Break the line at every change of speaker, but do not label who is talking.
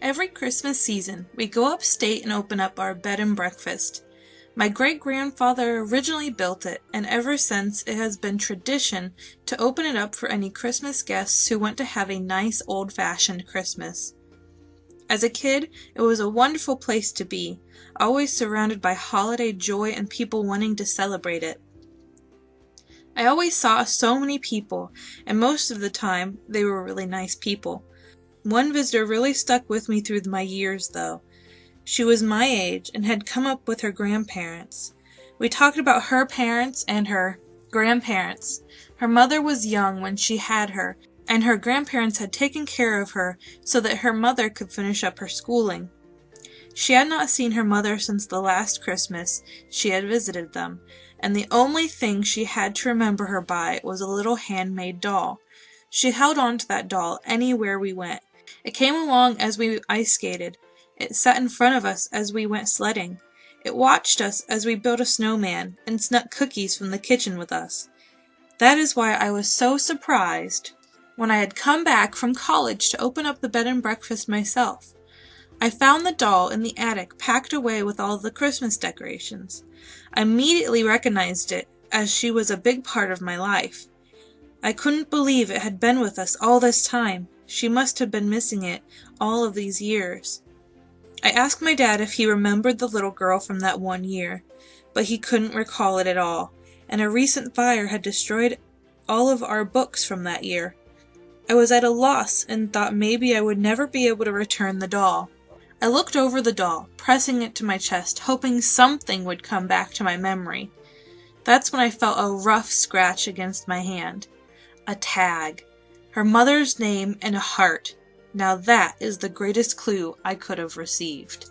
Every Christmas season, we go upstate and open up our bed and breakfast. My great-grandfather originally built it, and ever since it has been tradition to open it up for any Christmas guests who want to have a nice old-fashioned Christmas. As a kid, it was a wonderful place to be, always surrounded by holiday joy and people wanting to celebrate it. I always saw so many people, and most of the time, they were really nice people. One visitor really stuck with me through my years, though. She was my age and had come up with her grandparents. We talked about her parents and her grandparents. Her mother was young when she had her, and her grandparents had taken care of her so that her mother could finish up her schooling. She had not seen her mother since the last Christmas she had visited them, and the only thing she had to remember her by was a little handmade doll. She held on to that doll anywhere we went. It came along as we ice skated. It sat in front of us as we went sledding. It watched us as we built a snowman and snuck cookies from the kitchen with us. That is why I was so surprised when I had come back from college to open up the bed and breakfast myself. I found the doll in the attic packed away with all the Christmas decorations. I immediately recognized it, as she was a big part of my life. I couldn't believe it had been with us all this time. She must have been missing it all of these years. I asked my dad if he remembered the little girl from that one year, but he couldn't recall it at all, and a recent fire had destroyed all of our books from that year. I was at a loss and thought maybe I would never be able to return the doll. I looked over the doll, pressing it to my chest, hoping something would come back to my memory. That's when I felt a rough scratch against my hand. A tag. Her mother's name and a heart. Now that is the greatest clue I could have received.